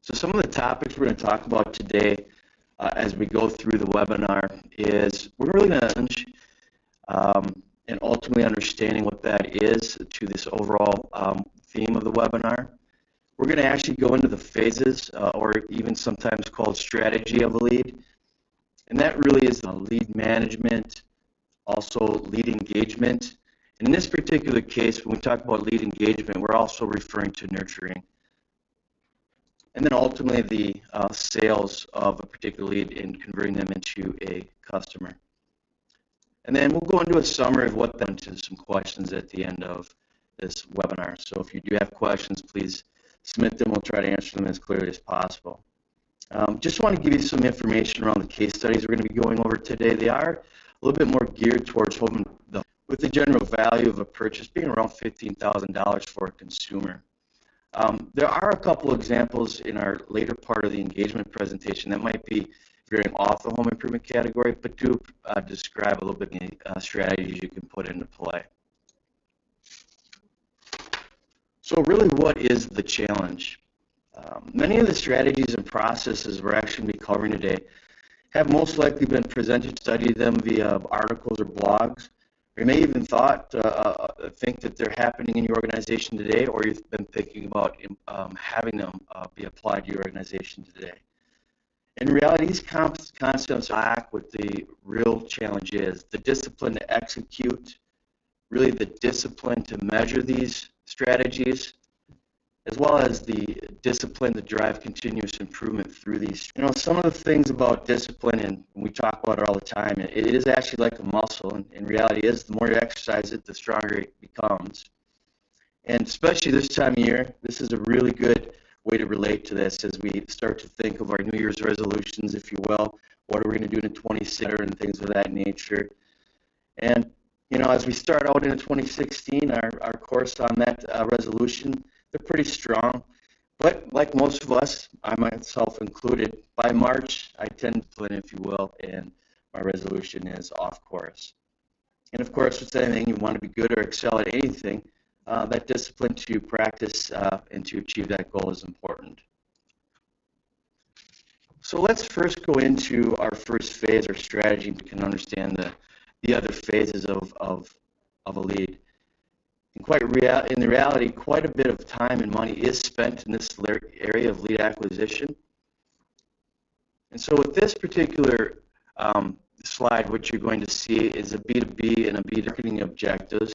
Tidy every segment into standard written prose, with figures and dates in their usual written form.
So some of the topics we're going to talk about today as we go through the webinar is we're really going to and ultimately understanding what that is to this overall theme of the webinar. We're going to actually go into the phases or even sometimes called strategy of a lead. And that really is lead management, also lead engagement. And in this particular case, when we talk about lead engagement, we're also referring to nurturing. And then ultimately the sales of a particular lead and converting them into a customer. And then we'll go into a summary of what then to some questions at the end of this webinar. So if you do have questions, please submit them. We'll try to answer them as clearly as possible. Just want to give you some information around the case studies we're going to be going over today. They are a little bit more geared towards home with the general value of a purchase being around $15,000 for a consumer. There are a couple examples in our later part of the engagement presentation that might be veering off the home improvement category, but do describe a little bit of strategies you can put into play. So really, what is the challenge? Many of the strategies and processes we're actually going to be covering today have most likely been presented, studied them via articles or blogs, or you may even think that they're happening in your organization today, or you've been thinking about having them be applied to your organization today. In reality, these concepts lack what the real challenge is: the discipline to execute, really the discipline to measure these strategies, as well as the discipline to drive continuous improvement through these. You know, some of the things about discipline, and we talk about it all the time, it is actually like a muscle, and in reality is the more you exercise it, the stronger it becomes. And especially this time of year, this is a really good way to relate to this as we start to think of our New Year's resolutions, if you will. What are we going to do in 2026 and things of that nature? And, you know, as we start out in 2016, our course on that resolution, they're pretty strong. But like most of us, I myself included, by March, I tend to plan, if you will, and my resolution is off course. And of course, with anything, you want to be good or excel at anything, that discipline to practice and to achieve that goal is important. So let's first go into our first phase or strategy so we can understand the other phases of a lead. In reality, quite a bit of time and money is spent in this area of lead acquisition. And so with this particular slide, what you're going to see is a B2B and a B2B marketing objectives.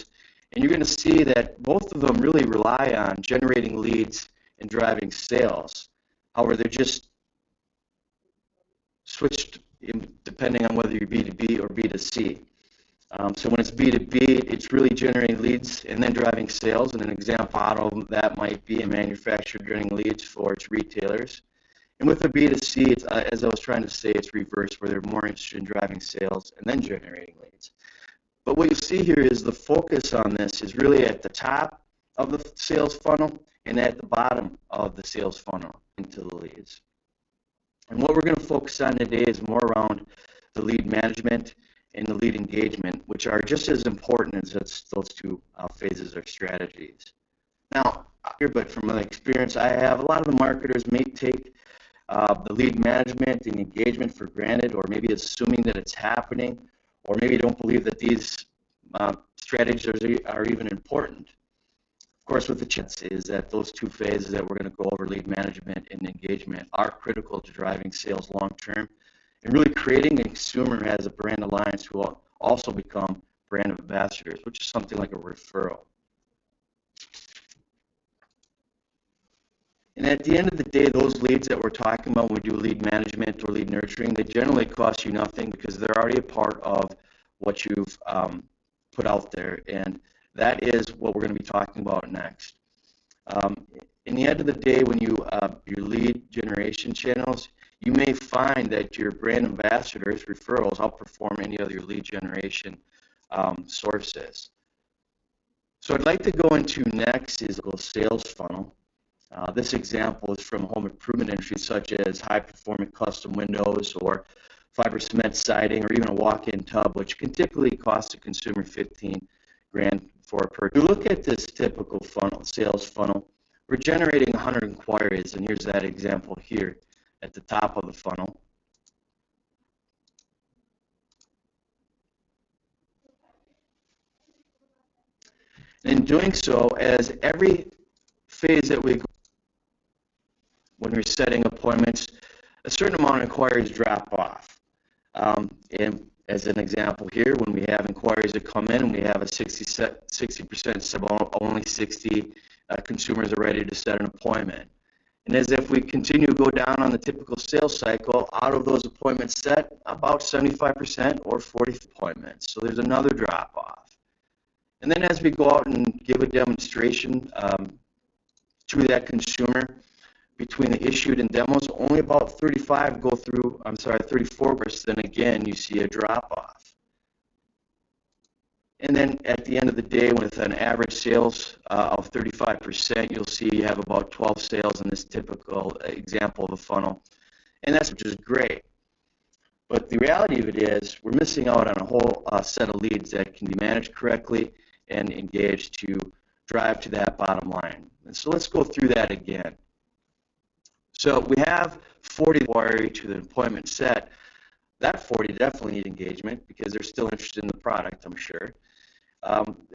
And you're going to see that both of them really rely on generating leads and driving sales. However, they're just switched depending on whether you're B2B or B2C. So when it's B2B, it's really generating leads and then driving sales. And an example model that might be a manufacturer generating leads for its retailers. And with the B2C, it's, as I was trying to say, it's reversed, where they're more interested in driving sales and then generating leads. But what you see here is the focus on this is really at the top of the sales funnel and at the bottom of the sales funnel into the leads. And what we're going to focus on today is more around the lead management and the lead engagement, which are just as important as those two phases or strategies. Now, but from my experience I have, a lot of the marketers may take the lead management and engagement for granted, or maybe assuming that it's happening, or maybe don't believe that these strategies are even important. Of course, what the chance is that those two phases that we're going to go over, lead management and engagement, are critical to driving sales long term and really creating a consumer who has a brand alliance who will also become brand ambassadors, which is something like a referral. And at the end of the day, those leads that we're talking about when we do lead management or lead nurturing, they generally cost you nothing because they're already a part of what you've put out there. And that is what we're going to be talking about next. In the end of the day, when you your lead generation channels, you may find that your brand ambassadors, referrals, outperform any other lead generation sources. So I'd like to go into next is a sales funnel. This example is from home improvement industry, such as high-performing custom windows or fiber cement siding, or even a walk-in tub, which can typically cost a consumer $15,000 for a purchase. You look at this typical funnel, sales funnel. we're generating 100 inquiries, and here's that example here at the top of the funnel. In doing so, as every phase that we go, when we're setting appointments, a certain amount of inquiries drop off. And as an example here, when we have inquiries that come in and we have a 60% set, only 60 consumers are ready to set an appointment. And as if we continue to go down on the typical sales cycle, out of those appointments set, about 75% or 40 appointments. So there's another drop off. And then as we go out and give a demonstration to that consumer, between the issued and demos, only about 34%, again, you see a drop off. And then at the end of the day, with an average sales of 35%, you'll see you have about 12 sales in this typical example of a funnel. And that's which is great. But the reality of it is we're missing out on a whole set of leads that can be managed correctly and engaged to drive to that bottom line. And so let's go through that again. So we have 40 inquiry to the appointment set. That 40 definitely need engagement because they're still interested in the product, I'm sure.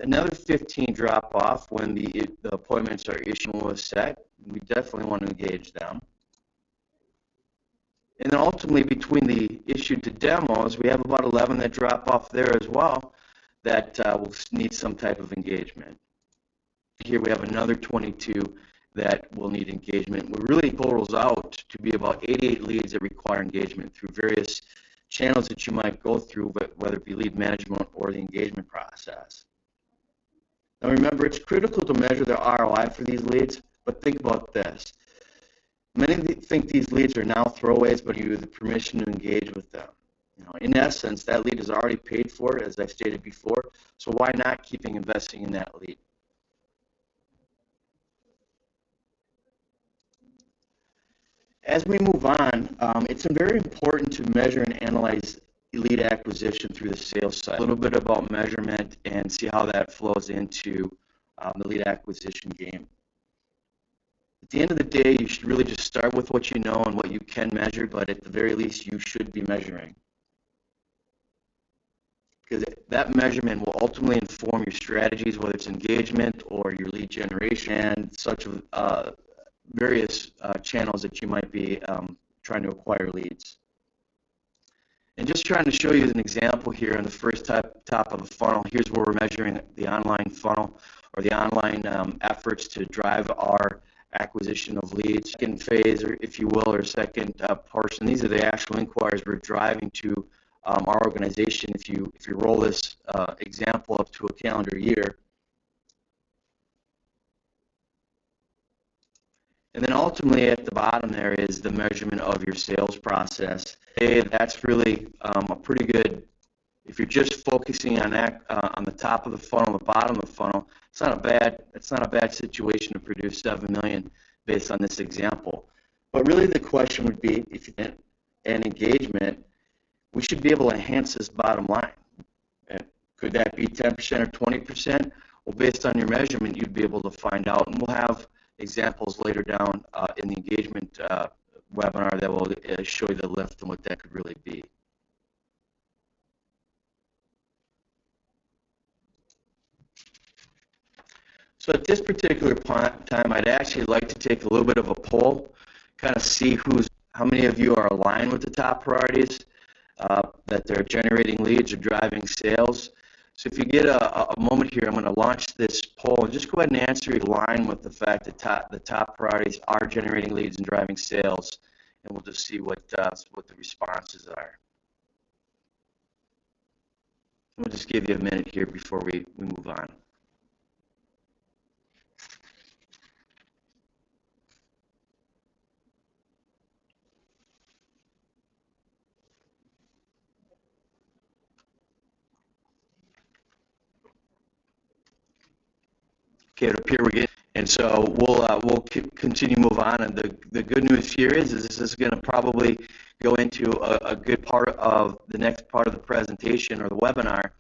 Another 15 drop off when the appointments are issued with set. We definitely want to engage them. And then ultimately between the issued to demos, we have about 11 that drop off there as well that will need some type of engagement. Here we have another 22 that will need engagement. It really totals out to be about 88 leads that require engagement through various channels that you might go through, whether it be lead management or the engagement process. Now remember, it's critical to measure the ROI for these leads, but think about this. Many think these leads are now throwaways, but you have the permission to engage with them. In essence, that lead is already paid for, as I've stated before, so why not keep investing in that lead? As we move on, it's very important to measure and analyze lead acquisition through the sales cycle. A little bit about measurement and see how that flows into the lead acquisition game. At the end of the day, you should really just start with what you know and what you can measure, but at the very least, you should be measuring. Because that measurement will ultimately inform your strategies, whether it's engagement or your lead generation and such various channels that you might be trying to acquire leads. And just trying to show you an example here on the first top of the funnel. Here's where we're measuring the online funnel or the online efforts to drive our acquisition of leads. Second phase, or if you will, or second portion, these are the actual inquiries we're driving to our organization. If you roll this example up to a calendar year. And then ultimately at the bottom there is the measurement of your sales process. Hey, that's really a pretty good, if you're just focusing on the top of the funnel, the bottom of the funnel, it's not a bad situation to produce 7 million based on this example. But really the question would be, if you and engagement, we should be able to enhance this bottom line. And could that be 10% or 20%? Well, based on your measurement, you'd be able to find out, and we'll have examples later down in the engagement webinar that will show you the lift and what that could really be. So at this particular time, I'd actually like to take a little bit of a poll, kind of see how many of you are aligned with the top priorities, that they're generating leads or driving sales. So if you get a moment here, I'm going to launch this poll and just go ahead and answer in line with the fact that the top priorities are generating leads and driving sales, and we'll just see what the responses are. We'll just give you a minute here before we move on. Okay, it appears we're getting, and so we'll continue to move on. And the good news here is this is going to probably go into a good part of the next part of the presentation or the webinar.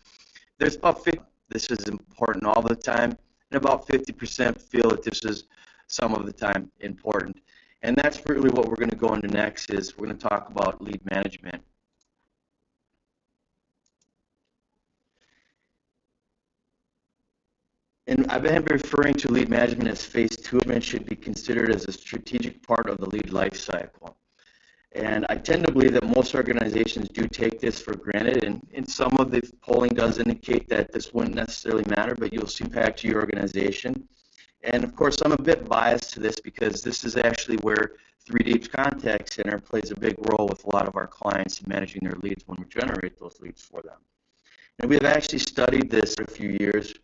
There's about 50. This is important all the time, and about 50% feel that this is some of the time important. And that's really what we're going to go into next. Is we're going to talk about lead management. And I've been referring to lead management as phase 2 and should be considered as a strategic part of the lead life cycle. And I tend to believe that most organizations do take this for granted, and some of the polling does indicate that this wouldn't necessarily matter, but you'll see impact to your organization. And of course, I'm a bit biased to this because this is actually where 3Deep's Contact Center plays a big role with a lot of our clients in managing their leads when we generate those leads for them. And we've actually studied this for a few years,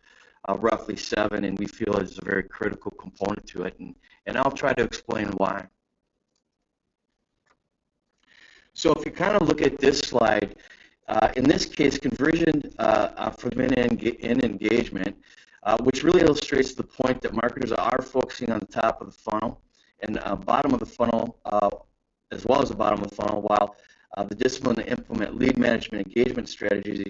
roughly 7, and we feel it's a very critical component to it, and I'll try to explain why. So if you kind of look at this slide, in this case, conversion from in engagement, which really illustrates the point that marketers are focusing on the top of the funnel and bottom of the funnel, as well as the bottom of the funnel, while the discipline to implement lead management engagement strategies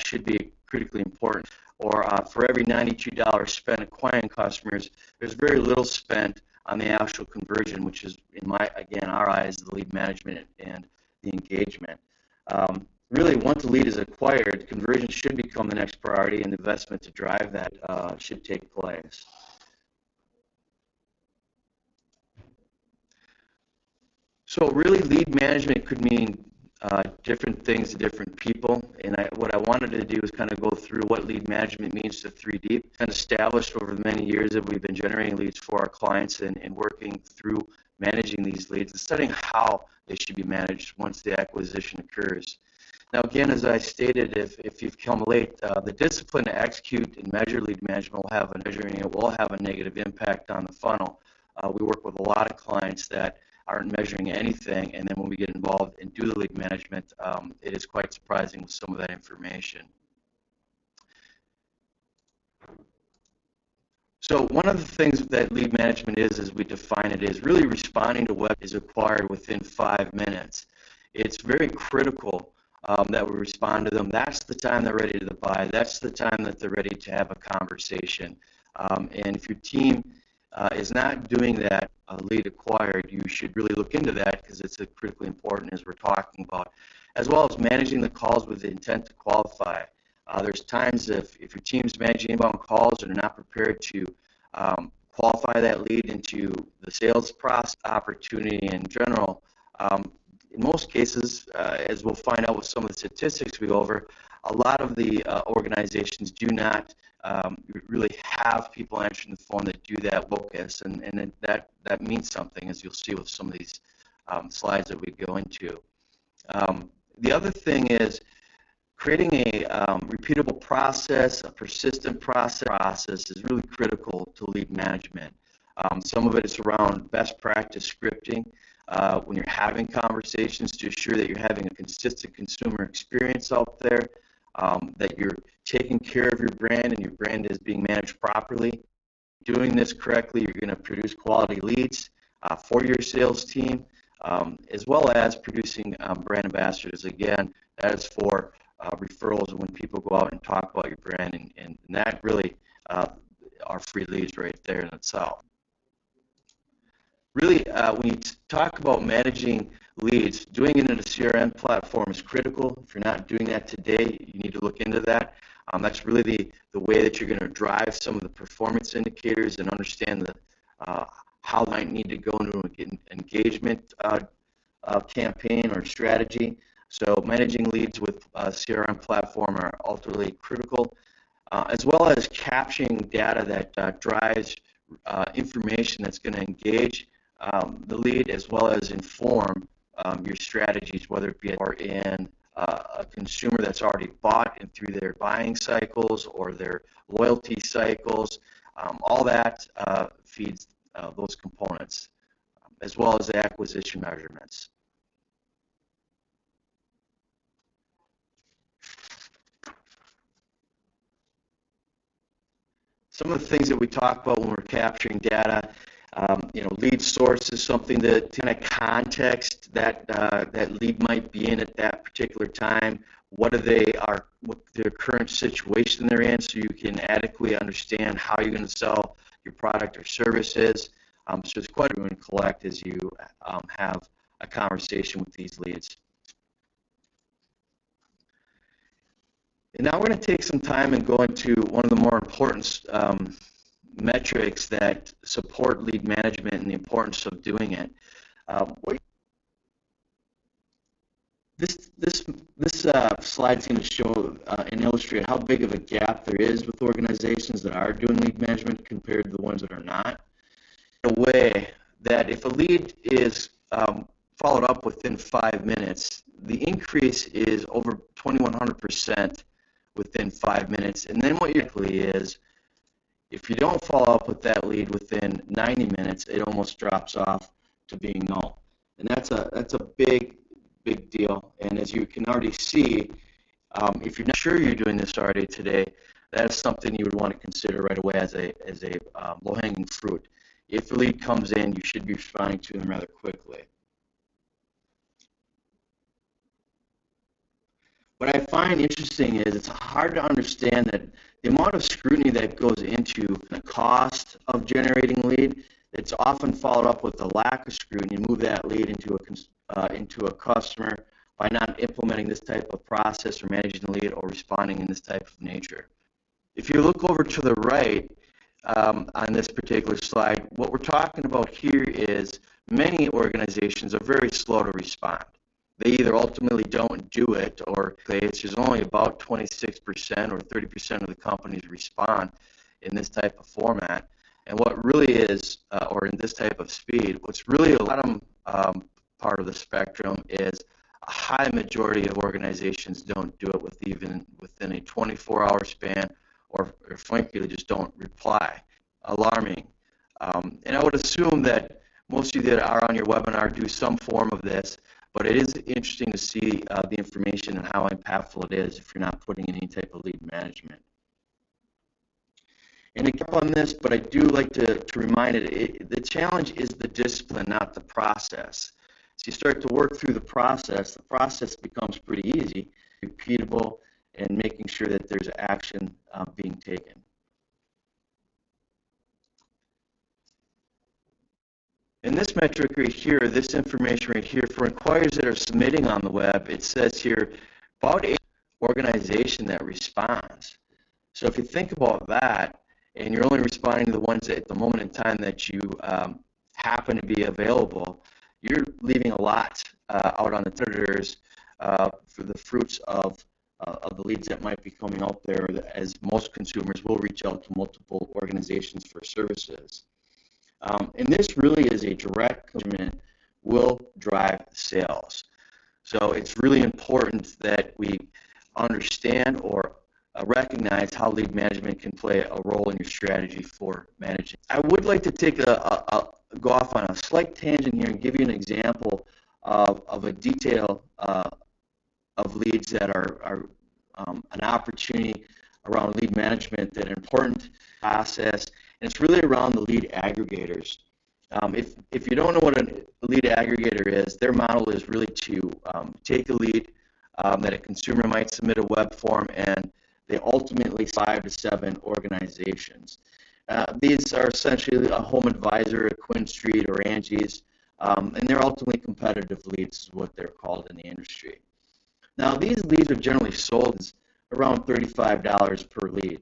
should be critically important. Or for every $92 spent acquiring customers, there's very little spent on the actual conversion, which is, in our eyes, the lead management and the engagement. Really, once a lead is acquired, conversion should become the next priority, and the investment to drive that should take place. So really, lead management could mean different things to different people, and what I wanted to do is kind of go through what lead management means to 3Deep, and established over the many years that we've been generating leads for our clients and working through managing these leads and studying how they should be managed once the acquisition occurs. Now again, as I stated, if you've come late, the discipline to execute and measure lead management will have a negative impact on the funnel. We work with a lot of clients that aren't measuring anything, and then when we get involved and do the lead management, it is quite surprising with some of that information. So one of the things that lead management is, as we define it, is really responding to what is acquired within 5 minutes. It's very critical that we respond to them. That's the time they're ready to buy. That's the time that they're ready to have a conversation. And if your team is not doing that lead acquired, you should really look into that because it's critically important, as we're talking about, as well as managing the calls with the intent to qualify. There's times if your team's managing inbound calls and are not prepared to qualify that lead into the sales process opportunity in general, in most cases, as we'll find out with some of the statistics we go over, a lot of the organizations do not really have people answering the phone that do that focus, and that means something, as you'll see with some of these slides that we go into. The other thing is creating a repeatable process, a persistent process is really critical to lead management. Some of it is around best practice scripting. When you're having conversations, to ensure that you're having a consistent consumer experience out there, that you're taking care of your brand and your brand is being managed properly. Doing this correctly, you're going to produce quality leads for your sales team, as well as producing brand ambassadors. Again, that is for referrals when people go out and talk about your brand, and that really are free leads right there in itself. Really, when you talk about managing leads, doing it in a CRM platform is critical. If you're not doing that today, you need to look into that. That's really the way that you're going to drive some of the performance indicators and understand how they might need to go into an engagement campaign or strategy. So managing leads with a CRM platform are ultimately critical, as well as capturing data that drives information that's going to engage the lead, as well as inform your strategies, whether it be in a consumer that's already bought and through their buying cycles or their loyalty cycles. All that feeds those components, as well as the acquisition measurements. Some of the things that we talk about when we're capturing data, lead source is something that kind of context that lead might be in at that particular time. What their current situation they're in, so you can adequately understand how you're going to sell your product or services. So it's quite a bit to collect as you have a conversation with these leads. And now we're going to take some time and go into one of the more important metrics that support lead management and the importance of doing it. This slide is going to show and illustrate how big of a gap there is with organizations that are doing lead management compared to the ones that are not. In a way that if a lead is followed up within 5 minutes, the increase is over 2,100% within 5 minutes. And then what usually is, if you don't follow up with that lead within 90 minutes, it almost drops off to being null. And that's a big deal. And as you can already see, if you're not sure you're doing this already today, that is something you would want to consider right away as a low-hanging fruit. If the lead comes in, you should be responding to them rather quickly. What I find interesting is it's hard to understand that the amount of scrutiny that goes into the cost of generating lead, it's often followed up with a lack of scrutiny and move that lead into a customer by not implementing this type of process or managing the lead or responding in this type of nature. If you look over to the right on this particular slide, what we're talking about here is many organizations are very slow to respond. They either ultimately don't do it, or there's only about 26% or 30% of the companies respond in this type of format. And what really is, or in this type of speed, what's really a bottom part of the spectrum is a high majority of organizations don't do it within a 24-hour span, or frankly, they just don't reply. Alarming. And I would assume that most of you that are on your webinar do some form of this, but it is interesting to see the information and how impactful it is if you're not putting in any type of lead management. And to keep on this, but I do like to remind the challenge is the discipline, not the process. So you start to work through the process becomes pretty easy, repeatable, and making sure that there's action being taken. In this metric right here, this information right here, for inquiries that are submitting on the web, it says here about 8 organization that responds. So if you think about that, and you're only responding to the ones at the moment in time that you happen to be available, you're leaving a lot out on the editors for the fruits of the leads that might be coming out there, as most consumers will reach out to multiple organizations for services. And this really is a direct measurement will drive sales. So it's really important that we understand or recognize how lead management can play a role in your strategy for managing. I would like to take go off on a slight tangent here and give you an example of a detail of leads that are an opportunity around lead management that are important process, and it's really around the lead aggregators. If you don't know what a lead aggregator is, their model is really to take a lead that a consumer might submit a web form, and they ultimately 5 to 7 organizations. These are essentially a Home Advisor, a Quinn Street, or Angie's, and they're ultimately competitive leads, is what they're called in the industry. Now, these leads are generally sold around $35 per lead.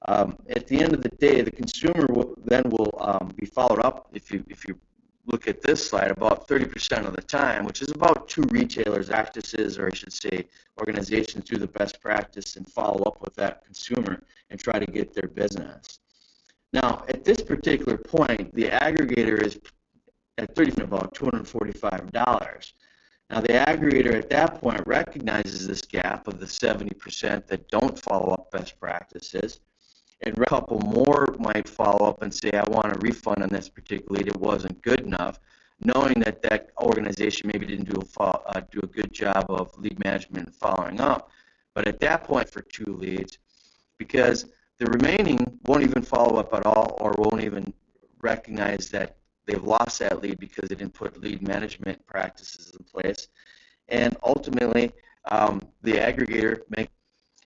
At the end of the day, the consumer will be followed up, if you look at this slide, about 30% of the time, which is about 2 retailers, practices, or I should say organizations, do the best practice and follow up with that consumer and try to get their business. Now, at this particular point, the aggregator is at 30% about $245. Now, the aggregator at that point recognizes this gap of the 70% that don't follow up best practices, and a couple more might follow up and say, I want a refund on this particular lead, it wasn't good enough, knowing that that organization maybe didn't do a good job of lead management and following up. But at that point for 2 leads, because the remaining won't even follow up at all, or won't even recognize that they've lost that lead because they didn't put lead management practices in place, and ultimately the aggregator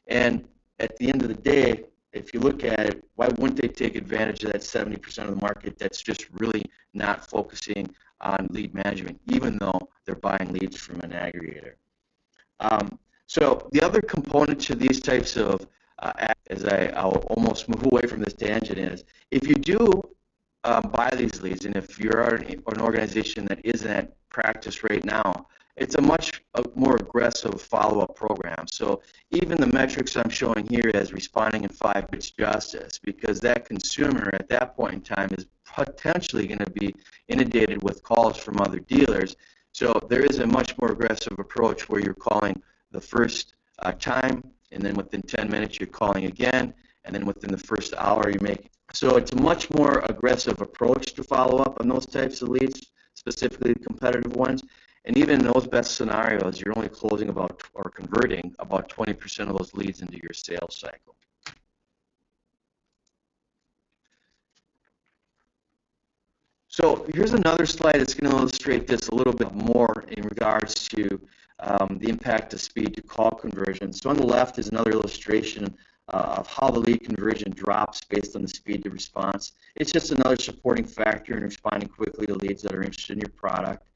and at the end of the day, if you look at it, why wouldn't they take advantage of that 70% of the market that's just really not focusing on lead management, even though they're buying leads from an aggregator? So the other component to these types of, as I'll almost move away from this tangent, is if you do buy these leads, and if you're an organization that is in that practice right now, it's a much more aggressive follow-up program. So even the metrics I'm showing here as responding in 5 minutes justice, because that consumer at that point in time is potentially going to be inundated with calls from other dealers. So there is a much more aggressive approach where you're calling the first time, and then within 10 minutes you're calling again, and then within the first hour you make. So it's a much more aggressive approach to follow up on those types of leads, specifically the competitive ones. And even in those best scenarios, you're only closing about or converting about 20% of those leads into your sales cycle. So here's another slide that's going to illustrate this a little bit more in regards to the impact of speed to call conversion. So on the left is another illustration of how the lead conversion drops based on the speed to response. It's just another supporting factor in responding quickly to leads that are interested in your product.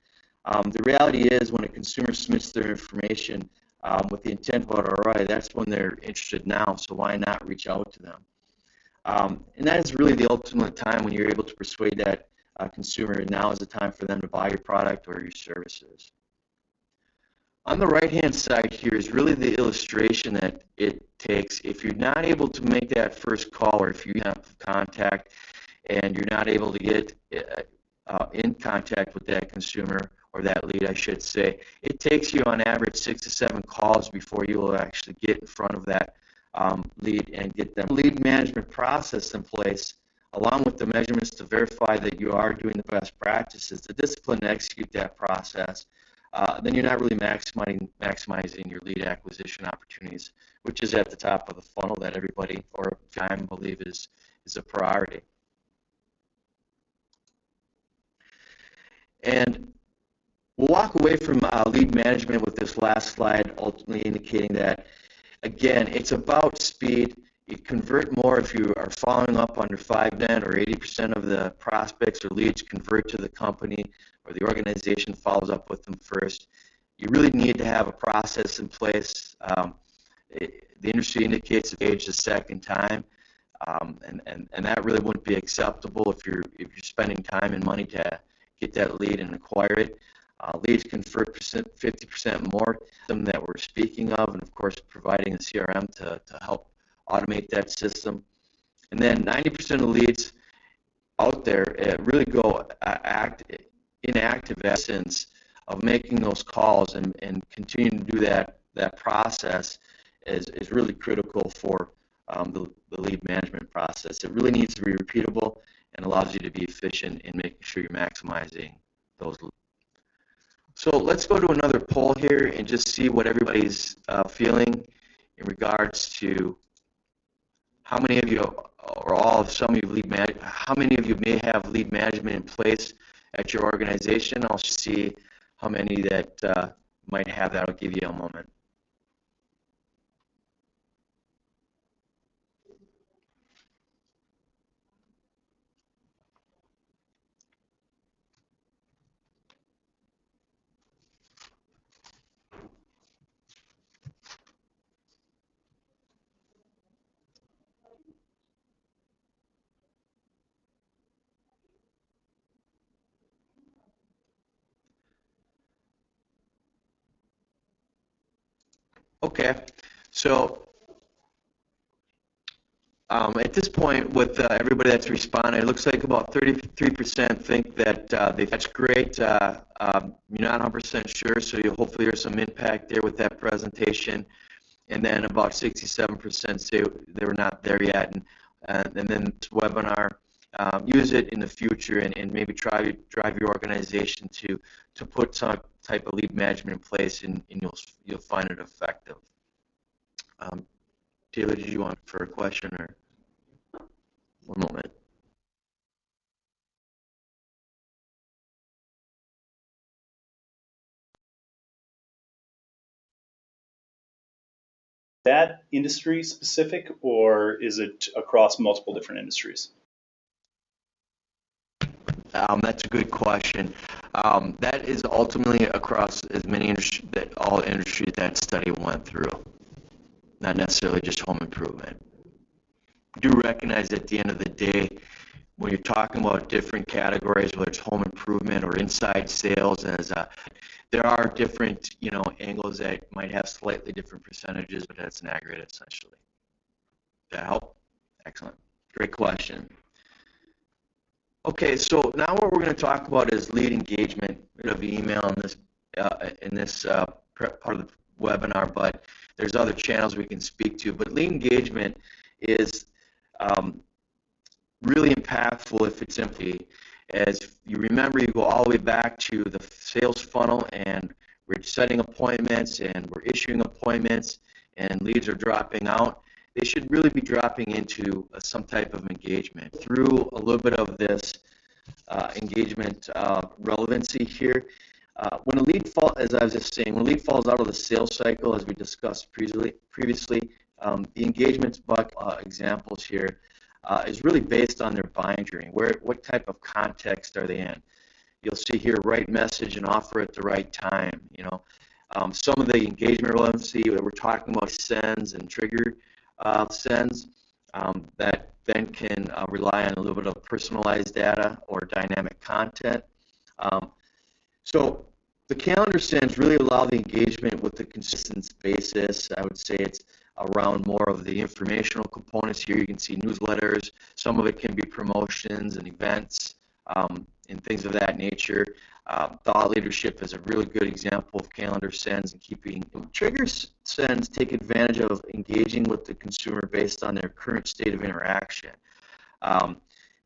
The reality is when a consumer submits their information with the intent about ROI, that's when they're interested now, so why not reach out to them? And that is really the ultimate time when you're able to persuade that consumer now is the time for them to buy your product or your services. On the right-hand side here is really the illustration that it takes if you're not able to make that first call, or if you have contact and you're not able to get in contact with that consumer, or that lead, I should say. It takes you on average 6 to 7 calls before you will actually get in front of that lead and get them lead management process in place, along with the measurements to verify that you are doing the best practices, the discipline to execute that process. Then you're not really maximizing your lead acquisition opportunities, which is at the top of the funnel that everybody, or I believe, is a priority. And we'll walk away from lead management with this last slide, ultimately indicating that, again, it's about speed. You convert more if you are following up under 5 net, or 80% of the prospects or leads convert to the company, or the organization follows up with them first. You really need to have a process in place. The industry indicates a page the second time, and that really wouldn't be acceptable if you're spending time and money to get that lead and acquire it. Leads convert 50% more than that we're speaking of, and of course providing a CRM to help automate that system. And then 90% of leads out there really go inactive essence of making those calls, and continuing to do that process is really critical for the lead management process. It really needs to be repeatable and allows you to be efficient in making sure you're maximizing those leads. So let's go to another poll here and just see what everybody's feeling in regards to how many of you, or all of some of you, how many of you may have lead management in place at your organization. I'll see how many that might have that. I'll give you a moment. Okay, so at this point, with everybody that's responded, it looks like about 33% think that that's great. You're not 100% sure, so hopefully there's some impact there with that presentation. And then about 67% say they were not there yet. And then this webinar, use it in the future, and maybe drive your organization to put some type of lead management in place, and you'll find it effective. Taylor, did you want for a question, or one moment? that industry specific, or is it across multiple different industries? That's a good question. That is ultimately across as many industries, that all industries that study went through, not necessarily just home improvement. We do recognize at the end of the day, when you're talking about different categories, whether it's home improvement or inside sales, there are different, angles that might have slightly different percentages, but that's an aggregate essentially. Does that help? Excellent. Great question. Okay, so now what we're going to talk about is lead engagement. We have email in this part of the webinar, but there's other channels we can speak to. But lead engagement is really impactful if it's simply, as you remember, you go all the way back to the sales funnel, and we're setting appointments and we're issuing appointments, and leads are dropping out. They should really be dropping into some type of engagement through a little bit of this engagement relevancy here. When a lead falls, as I was just saying, when a lead falls out of the sales cycle, as we discussed previously, the engagement examples here is really based on their buying journey. What type of context are they in? You'll see here, right message and offer at the right time. Some of the engagement relevancy that we're talking about, sends and trigger sends, that then can rely on a little bit of personalized data or dynamic content. So the calendar sends really allow the engagement with the consistent basis. I would say it's around more of the informational components here. You can see newsletters. Some of it can be promotions and events and things of that nature. Thought leadership is a really good example of calendar sends, and keeping trigger sends take advantage of engaging with the consumer based on their current state of interaction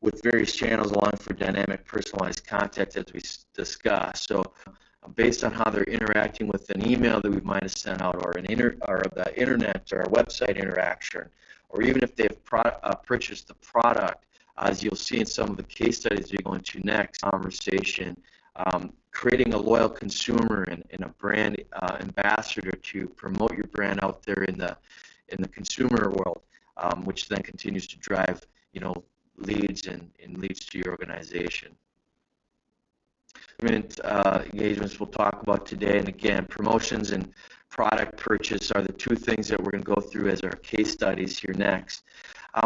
with various channels allowing for dynamic personalized content as we discussed. So based on how they're interacting with an email that we might have sent out, or the internet or a website interaction, or even if they've purchased the product, as you'll see in some of the case studies you're going to next conversation, creating a loyal consumer and a brand ambassador to promote your brand out there in the consumer world, which then continues to drive leads and leads to your organization. Engagements we'll talk about today, and again, promotions and product purchase are the two things that we're going to go through as our case studies here next.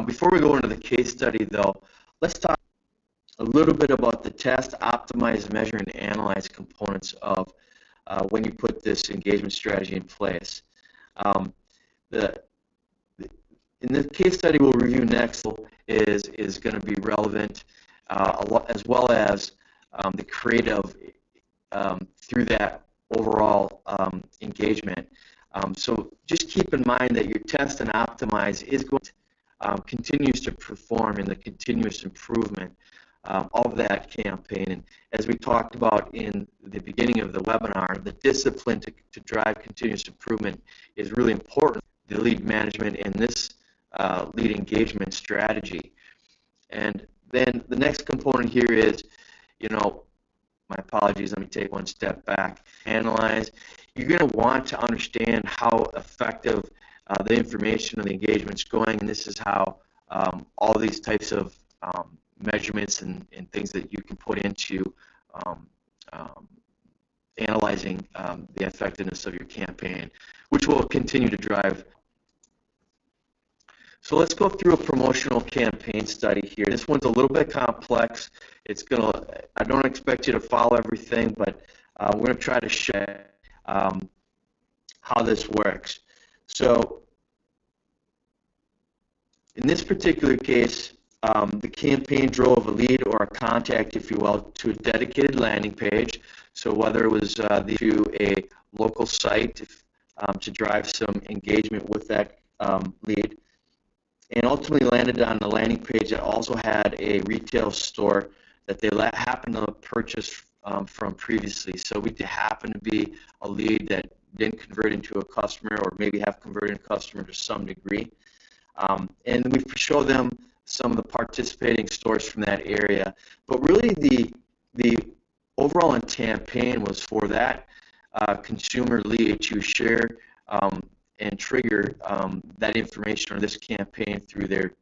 Before we go into the case study, though, let's talk a little bit about the test, optimize, measure, and analyze components of when you put this engagement strategy in place. In the case study we'll review next is going to be relevant, as well as the creative through that overall engagement. So just keep in mind that your test and optimize is going to continues to perform in the continuous improvement of that campaign. And as we talked about in the beginning of the webinar, the discipline to drive continuous improvement is really important. The lead management in this lead engagement strategy. And then the next component here is, my apologies, let me take one step back. Analyze. You're going to want to understand how effective the information of the engagement is going, and this is how all these types of measurements and things that you can put into analyzing the effectiveness of your campaign, which will continue to drive. So let's go through a promotional campaign study here. This one's a little bit complex. I don't expect you to follow everything, but we're going to try to show how this works. So in this particular case, the campaign drove a lead or a contact, if you will, to a dedicated landing page. So whether it was to a local site to drive some engagement with that lead, and ultimately landed on the landing page that also had a retail store that they happened to purchase from previously. So we happen to be a lead that didn't convert into a customer, or maybe have converted a customer to some degree. And we show them some of the participating stores from that area. But really the overall campaign was for that consumer lead to share and trigger that information or this campaign through their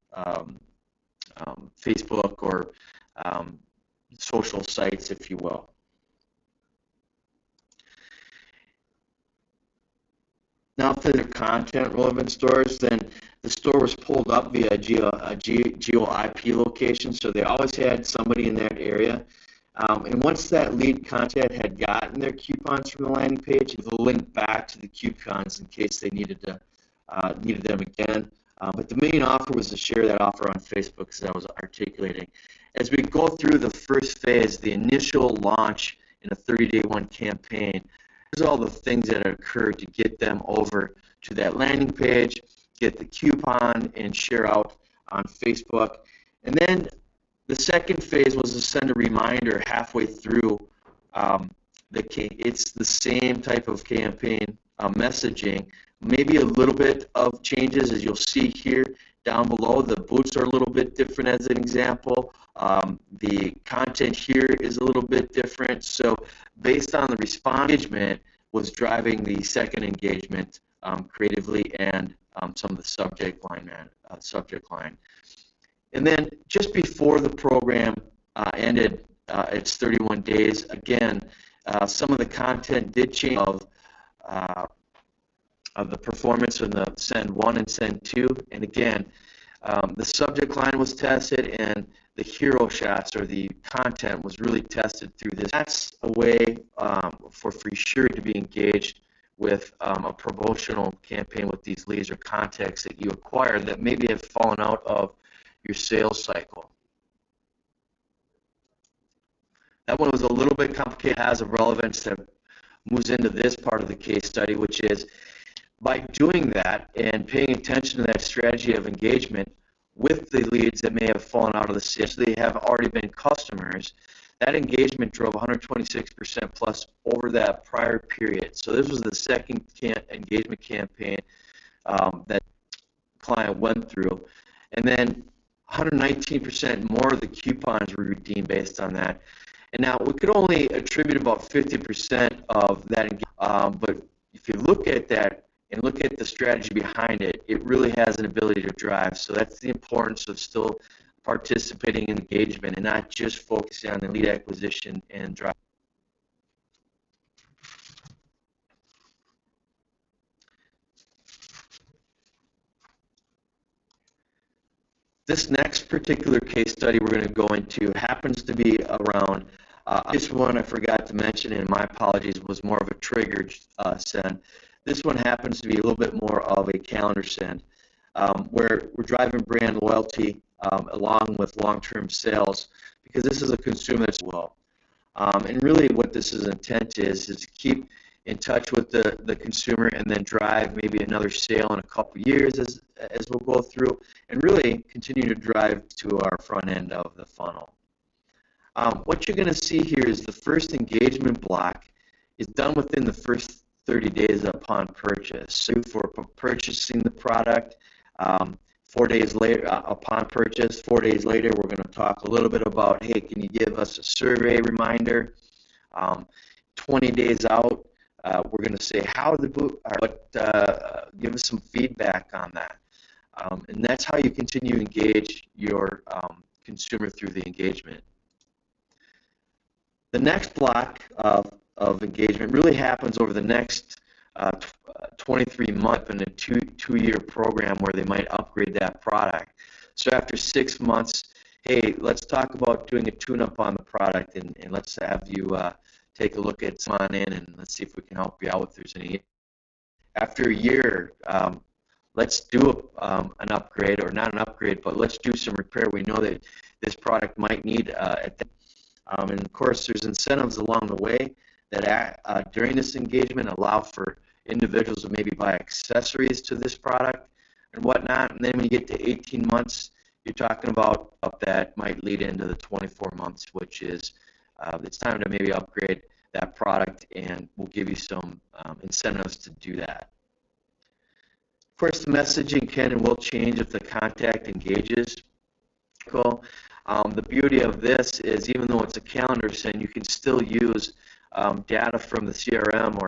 Facebook or social sites, if you will. Now for the content relevant stores, then the store was pulled up via a geo IP location, so they always had somebody in that area. And once that lead contact had gotten their coupons from the landing page, it would link back to the coupons in case they needed them again. But the main offer was to share that offer on Facebook, as I was articulating. As we go through the first phase, the initial launch in a 30-day one campaign, here's all the things that occurred to get them over to that landing page, get the coupon, and share out on Facebook. And then the second phase was to send a reminder halfway through it's the same type of campaign messaging, maybe a little bit of changes, as you'll see here down below. The boots are a little bit different as an example. The content here is a little bit different. So based on the response, engagement was driving the second engagement creatively and some of the subject line. And then just before the program ended its 31 days, again, some of the content did change of the performance in the send 1 and send 2. And again, the subject line was tested and the hero shots or the content was really tested through this. That's a way for sure to be engaged with a promotional campaign with these leads or contacts that you acquire that maybe have fallen out of your sales cycle. That one was a little bit complicated, has a relevance that moves into this part of the case study, which is by doing that and paying attention to that strategy of engagement with the leads that may have fallen out of the sales, they have already been customers, that engagement drove 126% plus over that prior period. So this was the second engagement campaign that client went through. And then 119% more of the coupons were redeemed based on that. And now we could only attribute about 50% of that, but if you look at that and look at the strategy behind it, it really has an ability to drive. So that's the importance of still participating in engagement and not just focusing on the lead acquisition and drive. This next particular case study we're going to go into happens to be around, this one I forgot to mention, and my apologies, was more of a triggered send. This one happens to be a little bit more of a calendar send, where we're driving brand loyalty along with long-term sales, because this is a consumer that's well. And really what this is intent is to keep in touch with the consumer and then drive maybe another sale in a couple years as we'll go through, and really continue to drive to our front end of the funnel. What you're going to see here is the first engagement block is done within the first 30 days upon purchase. So for purchasing the product, 4 days later, upon purchase, 4 days later, we're going to talk a little bit about, hey, can you give us a survey reminder? 20 days out, we're going to say how the boot, give us some feedback on that. And that's how you continue to engage your consumer through the engagement. The next block of engagement really happens over the next 23 months in a two-year program where they might upgrade that product. So after 6 months, hey, let's talk about doing a tune-up on the product, and let's have you take a look at some on in, and let's see if we can help you out if there's any. After a year, let's do an upgrade, or not an upgrade, but let's do some repair. We know that this product might need and of course, there's incentives along the way that during this engagement allow for individuals to maybe buy accessories to this product and whatnot. And then when you get to 18 months, you're talking about that might lead into the 24 months, which is it's time to maybe upgrade that product, and we'll give you some incentives to do that. Of course, the messaging can and will change if the contact engages. The beauty of this is, even though it's a calendar send, you can still use data from the CRM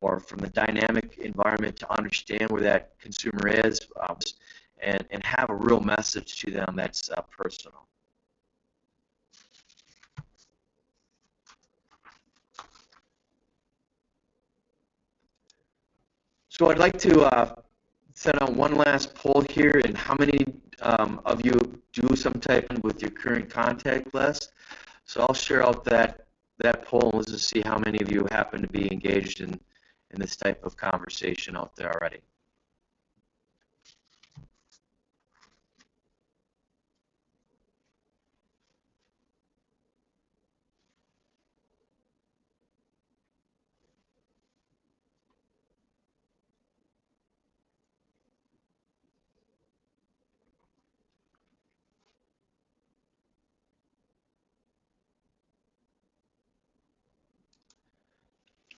or from the dynamic environment to understand where that consumer is, and have a real message to them that's personal. So I'd like to set out one last poll here, and how many of you do some type with your current contact list? So I'll share out that poll, and let's just see how many of you happen to be engaged in this type of conversation out there already.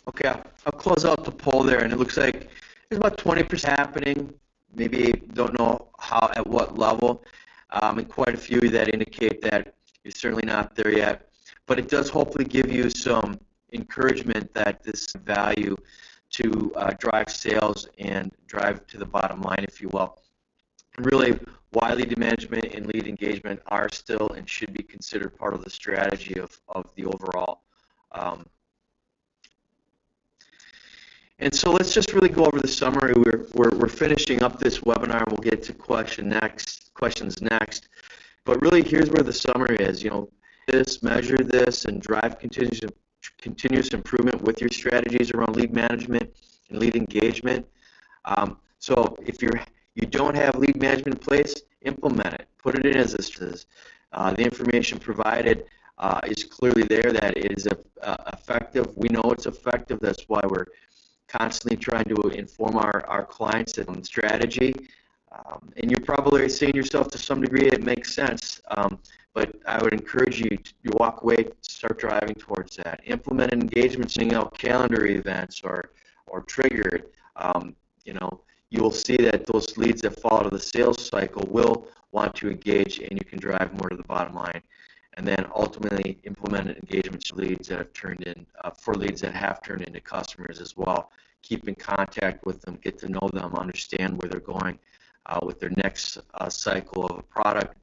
Okay, I'll close out the poll there, and it looks like there's about 20% happening. Maybe don't know how, at what level, and quite a few that indicate that you're certainly not there yet. But it does hopefully give you some encouragement that this value to drive sales and drive to the bottom line, if you will. And really, why lead management and lead engagement are still and should be considered part of the strategy of the overall. And so let's just really go over the summary. We're finishing up this webinar, and we'll get to questions next. But really, here's where the summary is. Measure this, and drive continuous improvement with your strategies around lead management and lead engagement. So if you don't have lead management in place, implement it. Put it in as the information provided is clearly there, that it is effective. We know it's effective. That's why we're constantly trying to inform our clients on strategy. And you're probably saying yourself, to some degree, it makes sense. But I would encourage you to walk away, start driving towards that. Implement engagement, sending out calendar events or trigger it. You will see that those leads that fall out of the sales cycle will want to engage, and you can drive more to the bottom line. And then ultimately implement engagements for leads that have turned into customers as well. Keep in contact with them, get to know them, understand where they're going with their next cycle of a product.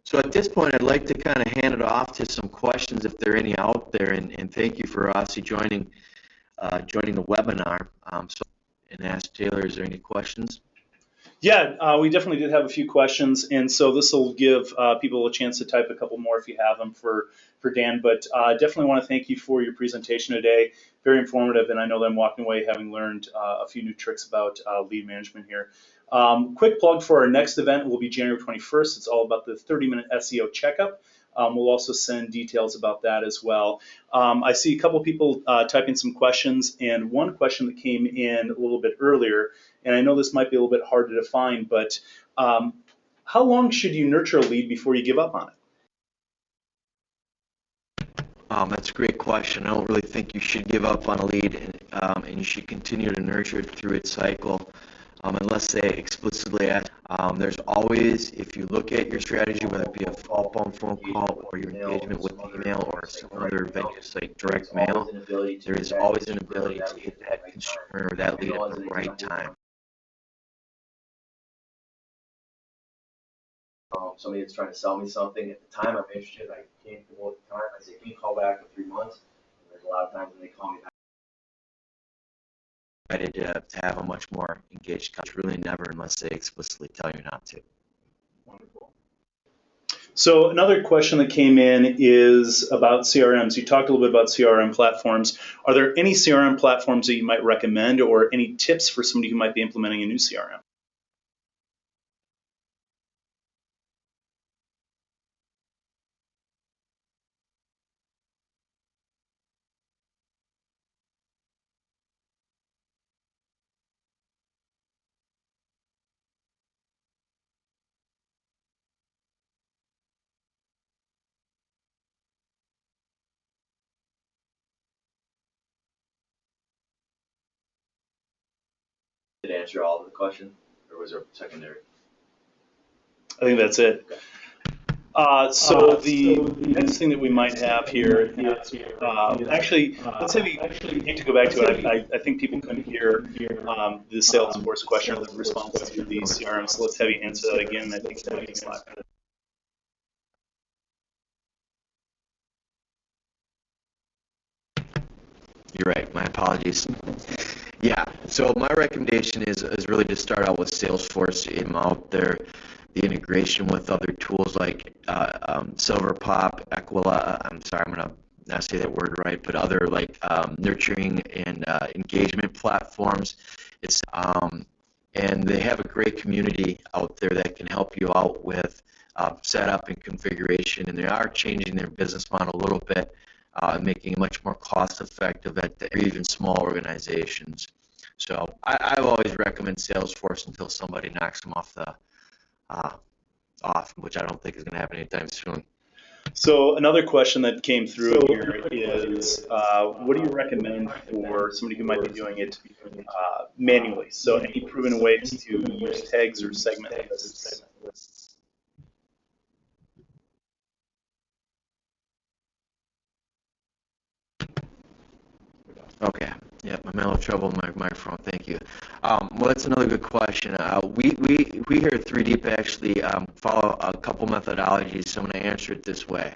So at this point, I'd like to kind of hand it off to some questions, if there are any out there, and thank you for Ossie joining the webinar. And ask Taylor, is there any questions? Yeah, we definitely did have a few questions, and so this will give people a chance to type a couple more if you have them for Dan. But definitely want to thank you for your presentation today. Very informative, and I know that I'm walking away having learned a few new tricks about lead management here. Quick plug for our next event will be January 21st. It's all about the 30-minute SEO checkup. We'll also send details about that as well. I see a couple people typing some questions, and one question that came in a little bit earlier, and I know this might be a little bit hard to define, but how long should you nurture a lead before you give up on it? That's a great question. I don't really think you should give up on a lead, and you should continue to nurture it through its cycle. Unless they explicitly ask. There's always, if you look at your strategy, whether it be a phone call or your engagement with email or some other venues like direct mail, there is always an ability to hit that consumer or that lead at the right time. Somebody that's trying to sell me something. At the time, I'm interested. I can't go at the time. I say, can you call back in 3 months? And there's a lot of times when they call me back. To have a much more engaged customer. Really never, unless they explicitly tell you not to. Wonderful. So another question that came in is about CRMs. You talked a little bit about CRM platforms. Are there any CRM platforms that you might recommend, or any tips for somebody who might be implementing a new CRM? Did it answer all of the question, or was there secondary? I think that's it. So the next thing that we might have here is actually, let's say we need to go back to it. I think people couldn't hear the Salesforce question or the response to the CRM, so let's have you answer that again. I think it might be slide. You're right. My apologies. Yeah. So my recommendation is really to start out with Salesforce. Out there, the integration with other tools like Silverpop, Aquila. I'm sorry, I'm gonna not say that word right, but other like nurturing and engagement platforms. It's and they have a great community out there that can help you out with setup and configuration, and they are changing their business model a little bit, making it much more cost effective at even small organizations. So I've always recommend Salesforce until somebody knocks them off the off, which I don't think is going to happen anytime soon. So another question that came through here is, what do you recommend for somebody who might be doing it manually? So any proven ways to use tags or segment lists? Okay. Yep, I'm having trouble with my microphone. Thank you. Well, that's another good question. We here at 3Deep actually follow a couple methodologies, so I'm going to answer it this way.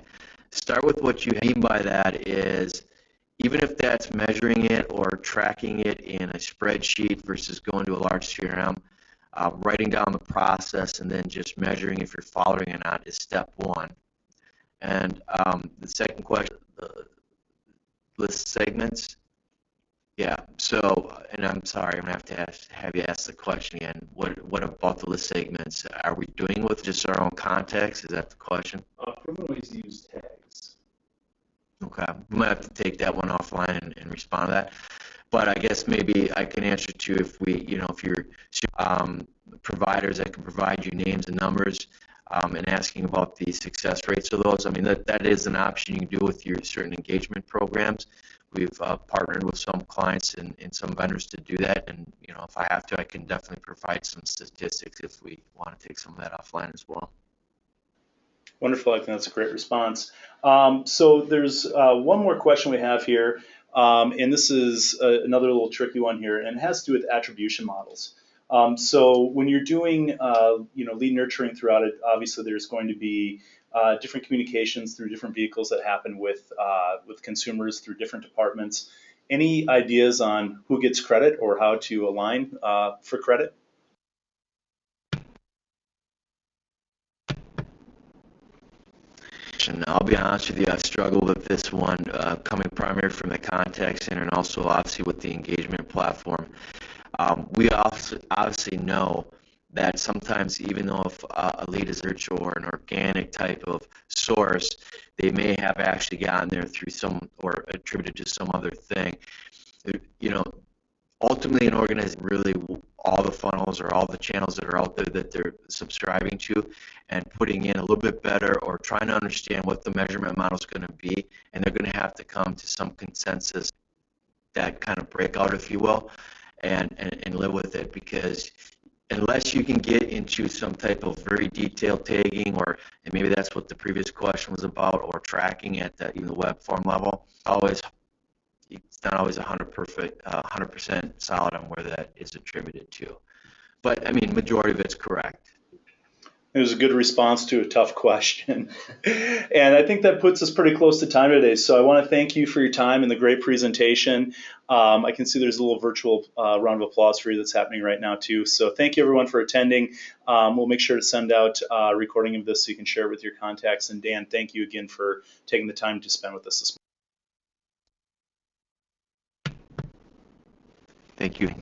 Start with what you mean by that is, even if that's measuring it or tracking it in a spreadsheet versus going to a large CRM, writing down the process and then just measuring if you're following it or not is step one. And the second question, list segments. Yeah. So, and I'm sorry, I'm gonna have to have you ask the question again. What about the list segments? Are we doing with just our own context? Is that the question? Proven ways to use tags. Okay. We might have to take that one offline and respond to that. But I guess maybe I can answer too if if you're providers that can provide you names and numbers, and asking about the success rates of those. I mean, that is an option you can do with your certain engagement programs. We've partnered with some clients and some vendors to do that, and if I have to, I can definitely provide some statistics if we want to take some of that offline as well. Wonderful. I think that's a great response. So there's one more question we have here, and this is another little tricky one here, and it has to do with attribution models. So when you're doing lead nurturing throughout it, obviously there's going to be different communications through different vehicles that happen with consumers through different departments. Any ideas on who gets credit or how to align for credit? And I'll be honest with you, I've struggled with this one, coming primarily from the contact center and also obviously with the engagement platform. We obviously know that sometimes even though if a lead is virtual or an organic type of source, they may have actually gotten there through some or attributed to some other thing. Ultimately an organization really all the funnels or all the channels that are out there that they're subscribing to and putting in a little bit better or trying to understand what the measurement model is going to be, and they're going to have to come to some consensus, that kind of breakout, if you will, and live with it, because unless you can get into some type of very detailed tagging, or and maybe that's what the previous question was about, or tracking at the web form level, it's not always 100% solid on where that is attributed to. But I mean, majority of it's correct. It was a good response to a tough question. And I think that puts us pretty close to time today. So I want to thank you for your time and the great presentation. I can see there's a little virtual round of applause for you that's happening right now too. So thank you everyone for attending. We'll make sure to send out a recording of this so you can share it with your contacts. And Dan, thank you again for taking the time to spend with us this morning. Thank you.